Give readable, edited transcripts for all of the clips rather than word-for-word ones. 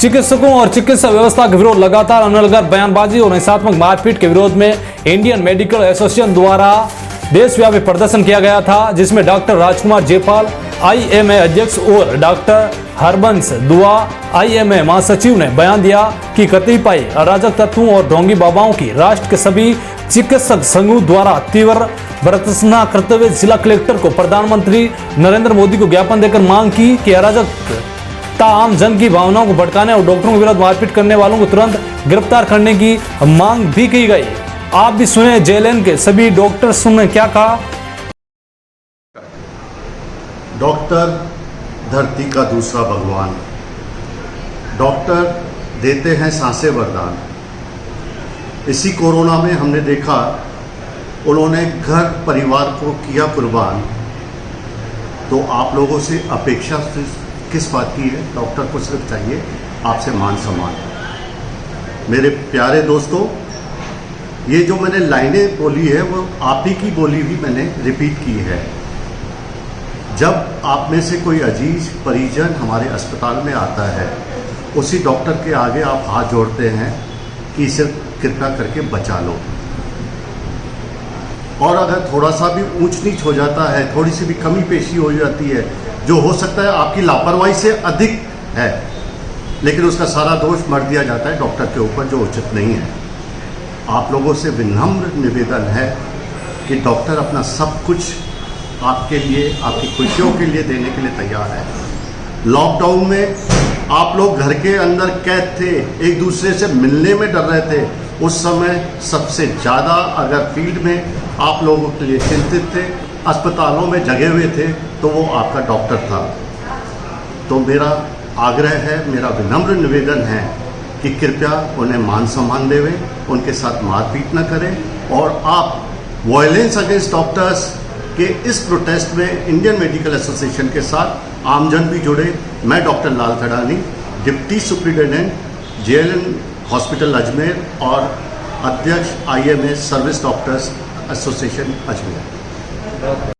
चिकित्सकों और चिकित्सा व्यवस्था के विरोध लगातार अनलगत बयानबाजी और हिंसात्मक मारपीट के विरोध में इंडियन मेडिकल एसोसिएशन द्वारा देशव्यापी प्रदर्शन किया गया था, जिसमें डॉक्टर राजकुमार जेपाल आईएमए अध्यक्ष और डॉक्टर हरबंस दुआ आईएमए महासचिव ने बयान दिया कि कतिपय अराजक तत्वों और ढोंगी बाबाओं की राष्ट्र के सभी चिकित्सक संघों द्वारा तीव्र भर्त्सना करते हुए जिला कलेक्टर को प्रधानमंत्री नरेंद्र मोदी को ज्ञापन देकर मांग की कि अराजक आम जन की भावनाओं को भड़काने और डॉक्टरों के विरुद्ध मारपीट करने वालों को तुरंत गिरफ्तार करने की मांग भी की गई। आप भी सुने जेएलएन के सभी डॉक्टर्स ने क्या कहा। डॉक्टर धरती का दूसरा भगवान, डॉक्टर देते हैं सांसें वरदान। इसी कोरोना में हमने देखा उन्होंने घर परिवार को किया कुर्बान। तो आप लोगों से अपेक्षा किस बात की है? डॉक्टर को सिर्फ चाहिए आपसे मान सम्मान। मेरे प्यारे दोस्तों, ये जो मैंने लाइनें बोली है वो आप ही की बोली हुई मैंने रिपीट की है। जब आप में से कोई अजीज परिजन हमारे अस्पताल में आता है, उसी डॉक्टर के आगे आप हाथ जोड़ते हैं कि इसे कृपया करके बचा लो। और अगर थोड़ा सा भी ऊंच नीच हो जाता है, थोड़ी सी भी कमी पेशी हो जाती है, जो हो सकता है आपकी लापरवाही से अधिक है, लेकिन उसका सारा दोष मर दिया जाता है डॉक्टर के ऊपर, जो उचित नहीं है। आप लोगों से विनम्र निवेदन है कि डॉक्टर अपना सब कुछ आपके लिए, आपकी खुशियों के लिए देने के लिए तैयार है। लॉकडाउन में आप लोग घर के अंदर कैद थे, एक दूसरे से मिलने में डर रहे थे। उस समय सबसे ज़्यादा अगर फील्ड में आप लोगों के लिए चिंतित थे, अस्पतालों में जगे हुए थे, तो वो आपका डॉक्टर था। तो मेरा आग्रह है, मेरा विनम्र निवेदन है कि कृपया उन्हें मान सम्मान देवें, उनके साथ मारपीट न करें। और आप वायलेंस अगेंस्ट डॉक्टर्स के इस प्रोटेस्ट में इंडियन मेडिकल एसोसिएशन के साथ आमजन भी जुड़े। मैं doctor Lal Thadani, deputy superintendent JLN hospital Ajmer और अध्यक्ष IMA service doctors association Ajmer.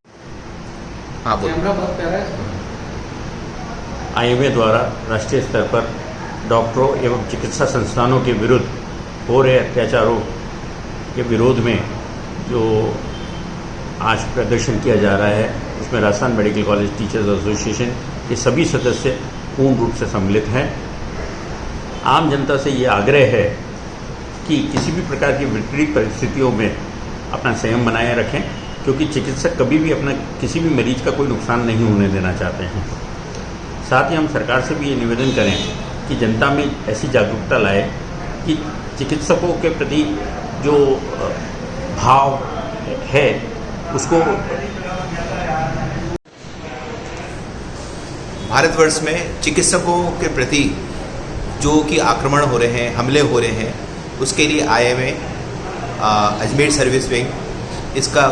हाँ बोलो। आईएमए द्वारा राष्ट्रीय स्तर पर डॉक्टरों एवं चिकित्सा संस्थानों के विरुद्ध हो रहे अत्याचारों के विरोध में जो आज प्रदर्शन किया जा रहा है, उसमें Rajasthan medical college teachers association के सभी सदस्य पूर्ण रूप से सम्मिलित हैं। आम जनता से ये आग्रह है कि किसी भी प्रकार की विपरीत परिस्थितियों में अपना संयम बनाए रखें, क्योंकि चिकित्सक कभी भी अपना किसी भी मरीज का कोई नुकसान नहीं होने देना चाहते हैं। साथ ही हम सरकार से भी ये निवेदन करें कि जनता में ऐसी जागरूकता लाए कि चिकित्सकों के प्रति जो भाव है उसको। भारतवर्ष में चिकित्सकों के प्रति जो कि आक्रमण हो रहे हैं, हमले हो रहे हैं, उसके लिए आईएमए अजमेर सर्विस विंग इसका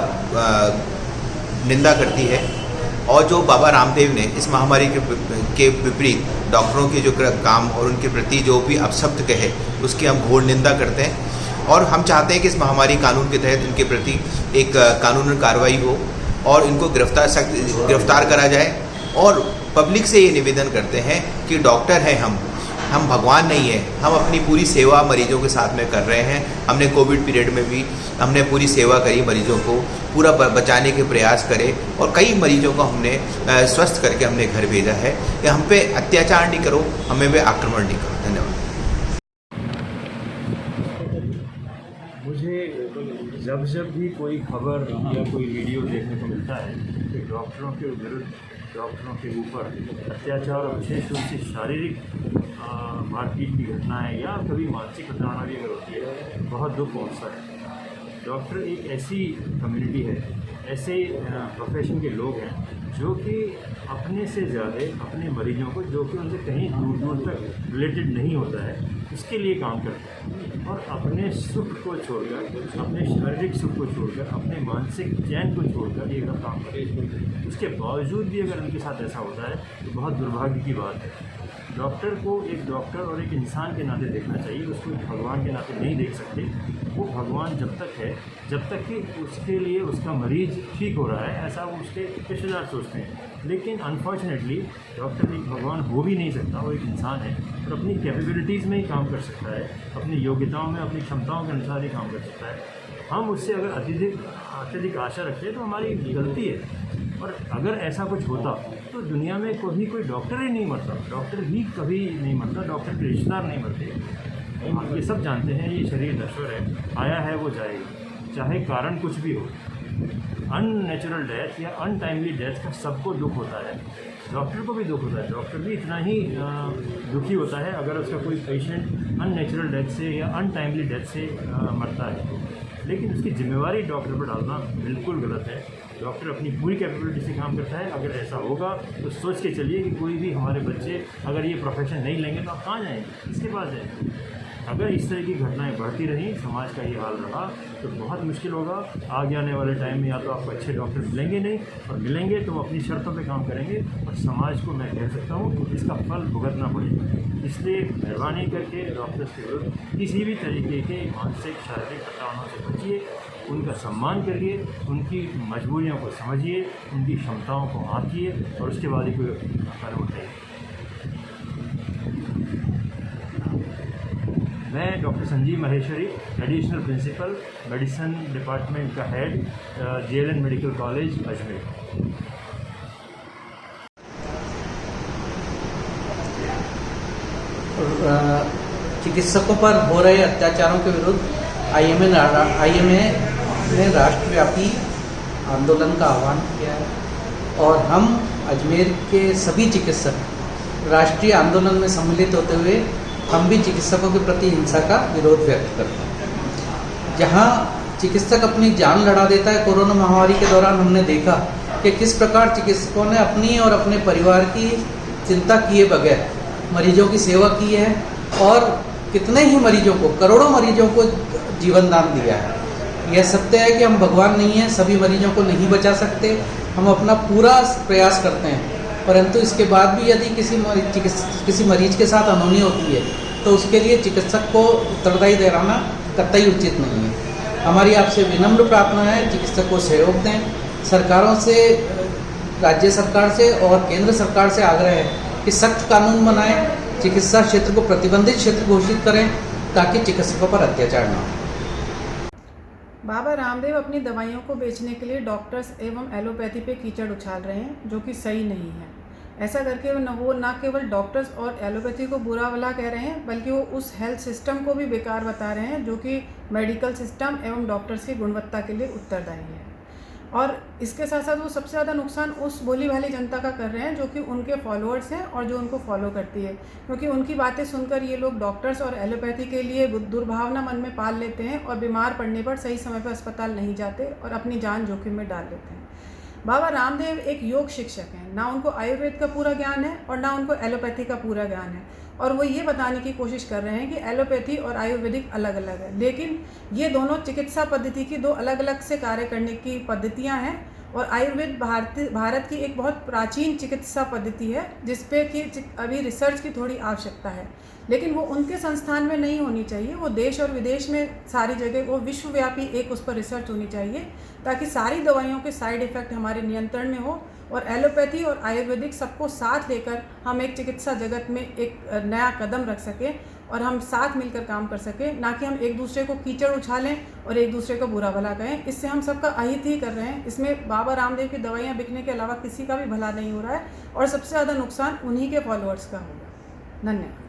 निंदा करती है। और जो बाबा रामदेव ने इस महामारी के विपरीत डॉक्टरों के जो काम और उनके प्रति जो भी अपशब्द कहे, उसकी हम घोर निंदा करते हैं। और हम चाहते हैं कि इस महामारी कानून के तहत इनके प्रति एक कानूनी कार्रवाई हो और इनको गिरफ्तार करा जाए। और पब्लिक से ये निवेदन करते हैं कि डॉक्टर हैं हम भगवान नहीं है। हम अपनी पूरी सेवा मरीजों के साथ में कर रहे हैं। हमने कोविड पीरियड में भी हमने पूरी सेवा करी, मरीजों को पूरा बचाने के प्रयास करे और कई मरीजों को हमने स्वस्थ करके हमने घर भेजा है। कि हम पे अत्याचार नहीं करो, हमें पे आक्रमण नहीं करो। धन्यवाद। मुझे जब भी कोई खबर या कोई वीडियो देखने को मिलता है कि डॉक्टरों के विरुद्ध, डॉक्टरों के ऊपर अत्याचार और विशेष रूप से शारीरिक मारपीट की घटनाएं या कभी मानसिक घटनाएं भी अगर होती है, बहुत दुख पहुंचता है। डॉक्टर एक ऐसी कम्युनिटी है, ऐसे प्रोफेशन के लोग हैं जो कि अपने से ज़्यादा अपने मरीजों को, जो कि उनसे कहीं दूर दूर तक रिलेटेड नहीं होता है, उसके लिए काम करते हैं। और अपने सुख को छोड़कर, अपने शारीरिक सुख को छोड़कर, अपने मानसिक चैन को छोड़कर ये काम करते हैं। उसके बावजूद भी अगर उनके साथ ऐसा होता है तो बहुत दुर्भाग्य की बात है। डॉक्टर को एक डॉक्टर और एक इंसान के नाते देखना चाहिए, उसको भगवान के नाते नहीं देख सकते। वो भगवान जब तक है, जब तक कि उसके लिए उसका मरीज ठीक हो रहा है, ऐसा वो उसके रिश्तेदार सोचते हैं। लेकिन अनफॉर्चुनेटली डॉक्टर एक भगवान हो भी नहीं सकता, वो एक इंसान है और अपनी कैपेबिलिटीज़ में ही काम कर सकता है, अपनी योग्यताओं में, अपनी क्षमताओं के अनुसार ही काम कर सकता है। हम उससे अगर अत्यधिक आशा रखते हैं तो हमारी गलती है। और अगर ऐसा कुछ होता तो दुनिया में कोई डॉक्टर ही नहीं मरता, डॉक्टर भी कभी नहीं मरता, डॉक्टर के रिश्तेदार नहीं मरते। आप ये सब जानते हैं, ये शरीर नश्वर है, आया है वो जाएगा, चाहे कारण कुछ भी हो। अननेचुरल डेथ या अनटाइमली डेथ का सबको दुख होता है, डॉक्टर को भी दुख होता है, डॉक्टर भी इतना ही दुखी होता है अगर उसका कोई पेशेंट अननेचुरल डेथ से या अनटाइमली डेथ से मरता है। लेकिन उसकी जिम्मेवारी डॉक्टर पर डालना बिल्कुल गलत है। डॉक्टर अपनी पूरी कैपेबिलिटी से काम करता है। अगर ऐसा होगा तो सोच के चलिए कि कोई भी हमारे बच्चे अगर ये प्रोफेशन नहीं लेंगे तो आप कहाँ जाएंगे, किसके पास जाएंगे। अगर इस तरह की घटनाएं बढ़ती रहीं, समाज का ये हाल रहा तो बहुत मुश्किल होगा। आगे आने वाले टाइम में या तो आपको अच्छे डॉक्टर मिलेंगे नहीं, और मिलेंगे तो वो अपनी शर्तों पे काम करेंगे और समाज को मैं कह सकता हूँ इसका फल भुगतना पड़ेगा। इसलिए मेहरबानी करके डॉक्टर्स के विरुद्ध किसी भी तरीके के मानसिक शारीरिक प्रताड़नाओं से बचिए, उनका सम्मान करिए, उनकी मजबूरियों को समझिए, उनकी क्षमताओं को आंकिए और उसके बाद ही कोई कदम उठाइए। मैं doctor Sanjeev Maheshwari, additional principal, medicine department का head, JLN medical college Ajmer. चिकित्सकों पर हो रहे अत्याचारों के विरुद्ध IMA ने राष्ट्रव्यापी आंदोलन का आह्वान किया है और हम अजमेर के सभी चिकित्सक राष्ट्रीय आंदोलन में सम्मिलित होते हुए हम भी चिकित्सकों के प्रति हिंसा का विरोध व्यक्त करते हैं। जहां चिकित्सक अपनी जान लड़ा देता है, कोरोना महामारी के दौरान हमने देखा कि किस प्रकार चिकित्सकों ने अपनी और अपने परिवार की चिंता किए बगैर मरीजों की सेवा की है और कितने ही मरीजों को, करोड़ों मरीजों को जीवन दान दिया है। यह सत्य है कि हम भगवान नहीं हैं, सभी मरीजों को नहीं बचा सकते, हम अपना पूरा प्रयास करते हैं, परंतु इसके बाद भी यदि किसी मरीज के साथ अनहोनी होती है तो उसके लिए चिकित्सक को उत्तरदायी ठहराना कतई उचित नहीं है। हमारी आपसे विनम्र प्रार्थना है, चिकित्सक को सहयोग दें। सरकारों से, राज्य सरकार से और केंद्र सरकार से आग्रह है कि सख्त कानून बनाएं, चिकित्सा क्षेत्र को प्रतिबंधित क्षेत्र घोषित करें ताकि चिकित्सकों पर अत्याचार न हो। बाबा रामदेव अपनी दवाइयों को बेचने के लिए डॉक्टर्स एवं एलोपैथी पे कीचड़ उछाल रहे हैं, जो कि सही नहीं है। ऐसा करके वो न केवल डॉक्टर्स और एलोपैथी को बुरा भला कह रहे हैं, बल्कि वो उस हेल्थ सिस्टम को भी बेकार बता रहे हैं जो कि मेडिकल सिस्टम एवं डॉक्टर्स की गुणवत्ता के लिए उत्तरदायी है। और इसके साथ साथ वो सबसे ज़्यादा नुकसान उस भोली भाली जनता का कर रहे हैं जो कि उनके फॉलोअर्स हैं और जो उनको फॉलो करती है, क्योंकि उनकी बातें सुनकर ये लोग डॉक्टर्स और एलोपैथी के लिए दुर्भावना मन में पाल लेते हैं और बीमार पड़ने पर सही समय पर अस्पताल नहीं जाते और अपनी जान जोखिम में डाल लेते हैं। बाबा रामदेव एक योग शिक्षक हैं, ना उनको आयुर्वेद का पूरा ज्ञान है और ना उनको एलोपैथी का पूरा ज्ञान है, और वो ये बताने की कोशिश कर रहे हैं कि एलोपैथी और आयुर्वेदिक अलग अलग है, लेकिन ये दोनों चिकित्सा पद्धति की दो अलग अलग से कार्य करने की पद्धतियां हैं। और आयुर्वेद भारत की एक बहुत प्राचीन चिकित्सा पद्धति है जिसपे कि अभी रिसर्च की थोड़ी आवश्यकता है, लेकिन वो उनके संस्थान में नहीं होनी चाहिए, वो देश और विदेश में सारी जगह वो विश्वव्यापी एक उस पर रिसर्च होनी चाहिए ताकि सारी दवाइयों के साइड इफ़ेक्ट हमारे नियंत्रण में हो और एलोपैथी और आयुर्वेदिक सबको साथ लेकर हम एक चिकित्सा जगत में एक नया कदम रख सकें और हम साथ मिलकर काम कर सकें, ना कि हम एक दूसरे को कीचड़ उछालें और एक दूसरे को बुरा भला कहें। इससे हम सबका अहित ही कर रहे हैं। इसमें बाबा रामदेव की दवाइयाँ बिकने के अलावा किसी का भी भला नहीं हो रहा है और सबसे ज़्यादा नुकसान उन्हीं के फॉलोअर्स का होगा। धन्यवाद।